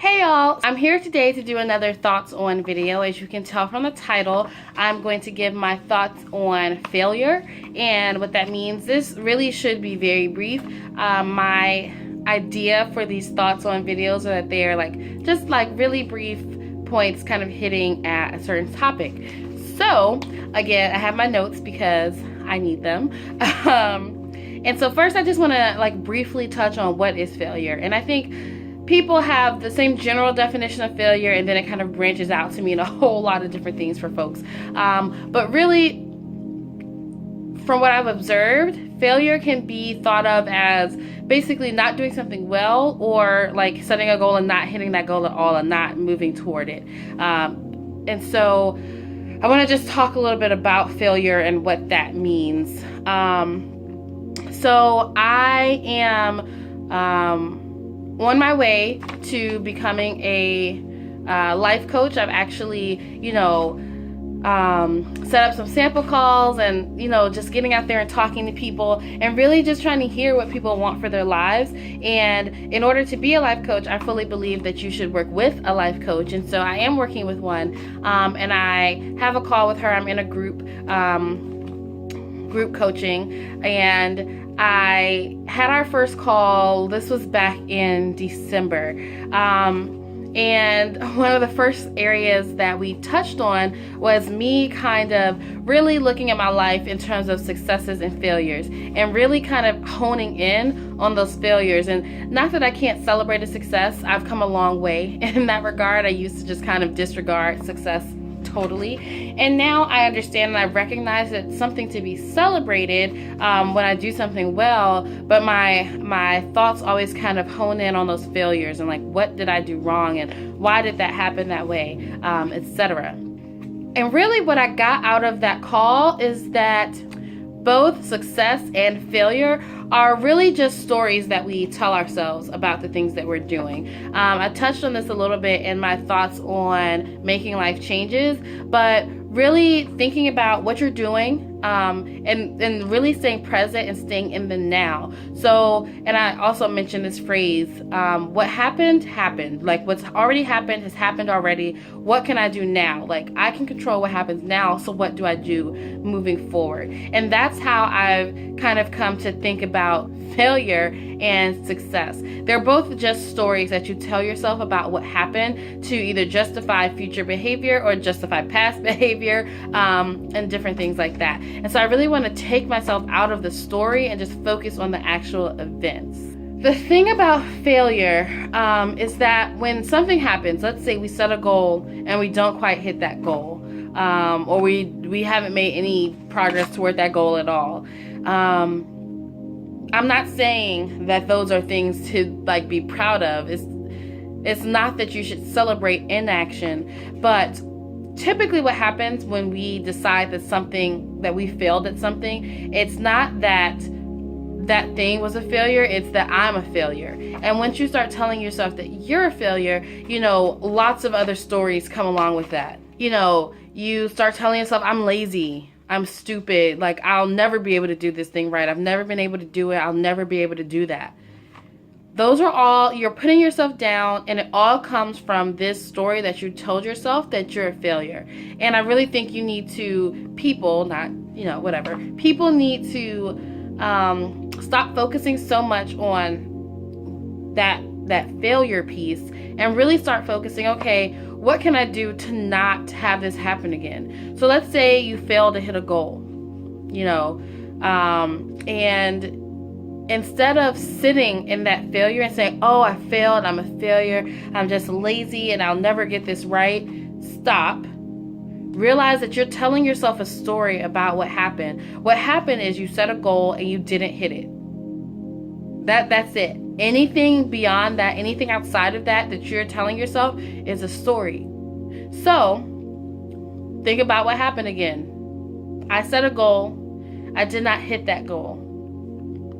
Hey y'all, I'm here today to do another thoughts on video. As you can tell from the title, I'm going to give my thoughts on failure and what that means. This really should be very brief. My idea for these thoughts on videos are that they are just really brief points kind of hitting at a certain topic. So again, I have my notes because I need them. And so first I just want to briefly touch on what is failure. And I think people have the same general definition of failure, and then it kind of branches out to mean a whole lot of different things for folks. But really, from what I've observed, failure can be thought of as basically not doing something well, or setting a goal and not hitting that goal at all and not moving toward it. And so I want to just talk a little bit about failure and what that means. So I am on my way to becoming a life coach. I've actually, set up some sample calls and, just getting out there and talking to people and really just trying to hear what people want for their lives. And in order to be a life coach, I fully believe that you should work with a life coach. And so I am working with one, and I have a call with her. I'm in a group coaching, and I had our first call. This was back in December. And one of the first areas that we touched on was me kind of really looking at my life in terms of successes and failures, and really kind of honing in on those failures. And not that I can't celebrate a success. I've come a long way in that regard. I used to just kind of disregard success totally, and now I understand and I recognize that it's something to be celebrated when I do something well, but my thoughts always kind of hone in on those failures and what did I do wrong and why did that happen that way, etc. And really what I got out of that call is that both success and failure are really just stories that we tell ourselves about the things that we're doing. I touched on this a little bit in my thoughts on making life changes, but really thinking about what you're doing, and really staying present and staying in the now. So, and I also mentioned this phrase, what happened. What's already happened has happened already. What can I do now? I can control what happens now, so what do I do moving forward? And that's how I've kind of come to think about failure and success. They're both just stories that you tell yourself about what happened to either justify future behavior or justify past behavior, and different things like that. And so I really want to take myself out of the story and just focus on the actual events. The thing about failure is that when something happens, let's say we set a goal and we don't quite hit that goal, or we haven't made any progress toward that goal at all. I'm not saying that those are things to be proud of. It's not that you should celebrate inaction, but typically what happens when we decide that we failed at something, it's not that thing was a failure, it's that I'm a failure. And once you start telling yourself that you're a failure, lots of other stories come along with that. You start telling yourself, I'm lazy, I'm stupid, I'll never be able to do this thing right, I've never been able to do it, I'll never be able to do that. Those are all, you're putting yourself down, and it all comes from this story that you told yourself that you're a failure. And I really think you need to, people need to stop focusing so much on that failure piece and really start focusing, okay, what can I do to not have this happen again? So let's say you fail to hit a goal, and instead of sitting in that failure and saying, oh, I failed, I'm a failure, I'm just lazy and I'll never get this right, stop. Realize that you're telling yourself a story about what happened. What happened is you set a goal and you didn't hit it. That's it. Anything beyond that, anything outside of that you're telling yourself is a story. So think about what happened again. I set a goal. I did not hit that goal.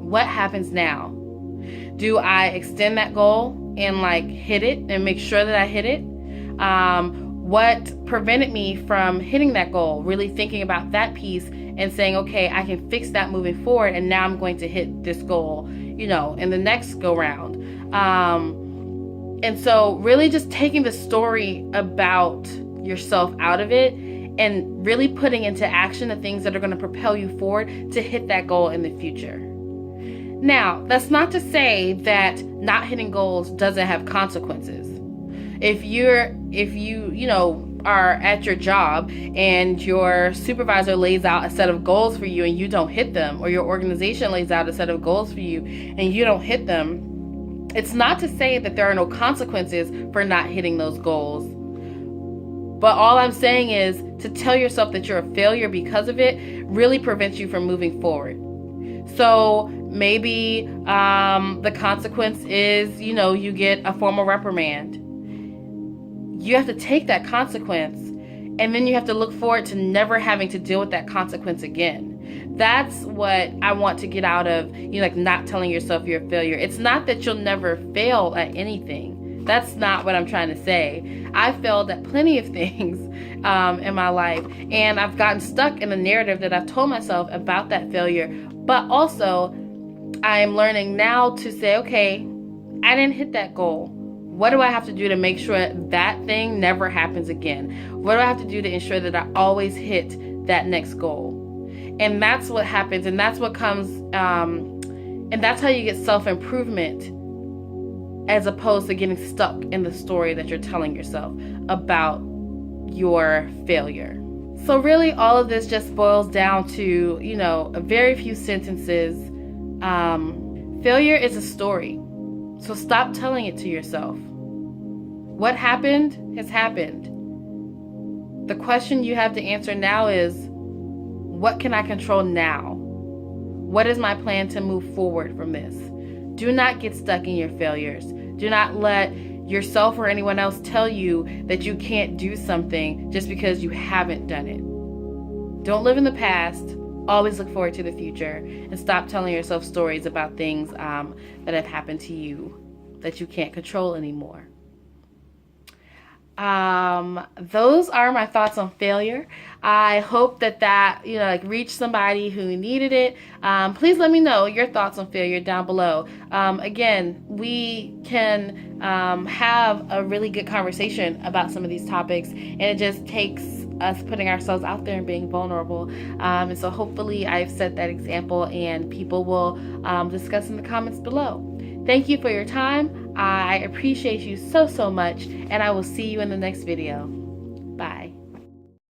What happens now? Do I extend that goal and hit it and make sure that I hit it? What prevented me from hitting that goal? Really thinking about that piece and saying, okay, I can fix that moving forward, and now I'm going to hit this goal, in the next go round. And so really just taking the story about yourself out of it and really putting into action the things that are going to propel you forward to hit that goal in the future. Now, that's not to say that not hitting goals doesn't have consequences. If you are at your job and your supervisor lays out a set of goals for you and you don't hit them, or your organization lays out a set of goals for you and you don't hit them, it's not to say that there are no consequences for not hitting those goals. But all I'm saying is to tell yourself that you're a failure because of it really prevents you from moving forward. So maybe the consequence is, you get a formal reprimand. You have to take that consequence, and then you have to look forward to never having to deal with that consequence again. That's what I want to get out of, not telling yourself you're a failure. It's not that you'll never fail at anything. That's not what I'm trying to say. I failed at plenty of things in my life, and I've gotten stuck in the narrative that I've told myself about that failure. But also, I'm learning now to say, okay, I didn't hit that goal. What do I have to do to make sure that thing never happens again? What do I have to do to ensure that I always hit that next goal? And that's what happens, and that's what comes, and that's how you get self-improvement, as opposed to getting stuck in the story that you're telling yourself about your failure. So really all of this just boils down to, a very few sentences. Failure is a story. So stop telling it to yourself. What happened has happened. The question you have to answer now is, what can I control now? What is my plan to move forward from this? Do not get stuck in your failures. Do not let yourself or anyone else tell you that you can't do something just because you haven't done it. Don't live in the past. Always look forward to the future, and stop telling yourself stories about things that have happened to you that you can't control anymore. Those are my thoughts on failure. I hope that reached somebody who needed it. Please let me know your thoughts on failure down below. Again, we can have a really good conversation about some of these topics, and it just takes us putting ourselves out there and being vulnerable. And so hopefully I've set that example, and people will discuss in the comments below. Thank you for your time. I appreciate you so much, and I will see you in the next video.